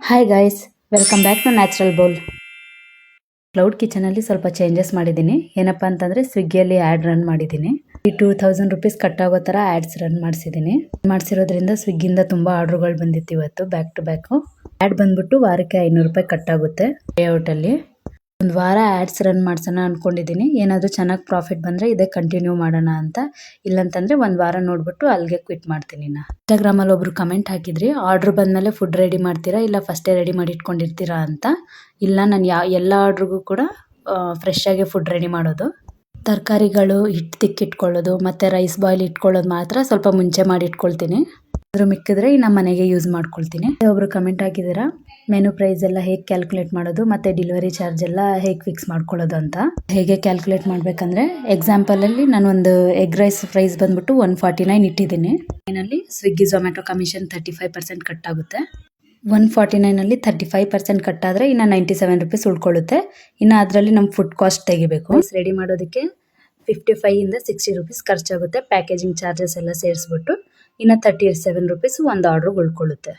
Hi guys, welcome back to natural bowl. Cloud ಕಿಚನಲ್ಲಿ ಸ್ವಲ್ಪ changes ಮಾಡಿದ್ದೀನಿ. ಏನಪ್ಪ ಅಂತಂದರೆ ಸ್ವಿಗ್ಗಿಯಲ್ಲಿ ಆ್ಯಡ್ ರನ್ ಮಾಡಿದ್ದೀನಿ. ಈ 2000 ರುಪೀಸ್ ಕಟ್ಟಾಗೋ ಥರ ಆ್ಯಡ್ಸ್ ರನ್ ಮಾಡಿಸಿರೋದ್ರಿಂದ ಸ್ವಿಗ್ಗಿಯಿಂದ ತುಂಬ ಆರ್ಡ್ರುಗಳು ಬಂದಿತ್ತು ಇವತ್ತು ಬ್ಯಾಕ್ ಟು ಬ್ಯಾಕು. ಆ್ಯಡ್ ಬಂದ್ಬಿಟ್ಟು ವಾರಕ್ಕೆ 500 ರೂಪಾಯಿ ಕಟ್ಟಾಗುತ್ತೆ ಪೇಔಟಲ್ಲಿ. ಒಂದು ವಾರ ಆ್ಯಡ್ಸ್ ರನ್ ಮಾಡ್ಸೋಣ ಅಂದ್ಕೊಂಡಿದ್ದೀನಿ. ಏನಾದರೂ ಚೆನ್ನಾಗಿ ಪ್ರಾಫಿಟ್ ಬಂದರೆ ಇದೇ ಕಂಟಿನ್ಯೂ ಮಾಡೋಣ ಅಂತ. ಇಲ್ಲಂತಂದರೆ ಒಂದು ವಾರ ನೋಡಿಬಿಟ್ಟು ಅಲ್ಲಿಗೆ ಕ್ವಿಟ್ ಮಾಡ್ತೀನಿ. ಇನ್ಸ್ಟಾಗ್ರಾಮಲ್ಲಿ ಒಬ್ರು ಕಮೆಂಟ್ ಹಾಕಿದ್ರಿ, ಆರ್ಡ್ರ್ ಬಂದಮೇಲೆ ಫುಡ್ ರೆಡಿ ಮಾಡ್ತೀರಾ ಇಲ್ಲ ಫಸ್ಟೇ ರೆಡಿ ಮಾಡಿ ಇಟ್ಕೊಂಡಿರ್ತೀರಾ ಅಂತ. ಇಲ್ಲ, ನಾನು ಎಲ್ಲ ಆರ್ಡ್ರಿಗೂ ಕೂಡ ಫ್ರೆಶ್ ಆಗಿ ಫುಡ್ ರೆಡಿ ಮಾಡೋದು. ತರಕಾರಿಗಳು ಹಿಟ್ಟು ತಿಕ್ಕಿಟ್ಕೊಳ್ಳೋದು ಮತ್ತು ರೈಸ್ ಬಾಯ್ಲ್ ಇಟ್ಕೊಳ್ಳೋದು ಮಾತ್ರ ಸ್ವಲ್ಪ ಮುಂಚೆ ಮಾಡಿ ಇಟ್ಕೊಳ್ತೀನಿ. ಅದ್ರ ಮಿಕ್ಕಿದ್ರೆ ನಮ್ಮ ಮನೆಗೆ ಯೂಸ್ ಮಾಡ್ಕೊಳ್ತೀನಿ. ಒಬ್ರು ಕಮೆಂಟ್ ಹಾಕಿದ್ದೀರಾ, ಮೆನು ಪ್ರೈಸ್ ಎಲ್ಲ ಹೇಗೆ ಕ್ಯಾಲ್ಕುಲೇಟ್ ಮಾಡೋದು ಮತ್ತು ಡೆಲಿವರಿ ಚಾರ್ಜ್ ಎಲ್ಲ ಹೇಗೆ ಫಿಕ್ಸ್ ಮಾಡ್ಕೊಳ್ಳೋದು ಅಂತ. ಹೇಗೆ ಕ್ಯಾಲ್ಕುಲೇಟ್ ಮಾಡಬೇಕಂದ್ರೆ, ಎಕ್ಸಾಂಪಲಲ್ಲಿ ನಾನೊಂದು ಎಗ್ ರೈಸ್ ಪ್ರೈಸ್ ಬಂದ್ಬಿಟ್ಟು 149 ಇಟ್ಟಿದ್ದೀನಿ. ಏನಲ್ಲಿ ಸ್ವಿಗ್ಗಿ ಝೊಮ್ಯಾಟೊ ಕಮಿಷನ್ 35% ಕಟ್ಟಾಗುತ್ತೆ. 149ಅಲ್ಲಿ 35% ಕಟ್ಟಾದರೆ ಇನ್ನು 97 ರುಪೀಸ್ ಉಳ್ಕೊಳ್ಳುತ್ತೆ. ಇನ್ನು ಅದರಲ್ಲಿ ನಮ್ಮ ಫುಡ್ ಕಾಸ್ಟ್ ತೆಗಿಬೇಕು. ರೆಡಿ ಮಾಡೋದಕ್ಕೆ 55ಇಂದ 60 ರುಪೀಸ್ ಖರ್ಚಾಗುತ್ತೆ. ಪ್ಯಾಕೇಜಿಂಗ್ ಚಾರ್ಜಸ್ ಎಲ್ಲ ಸೇರಿಸ್ಬಿಟ್ಟು ಇನ್ನು 37 ರುಪೀಸ್ ಒಂದು ಆರ್ಡ್ರಿಗೆ ಉಳ್ಕೊಳ್ಳುತ್ತೆ.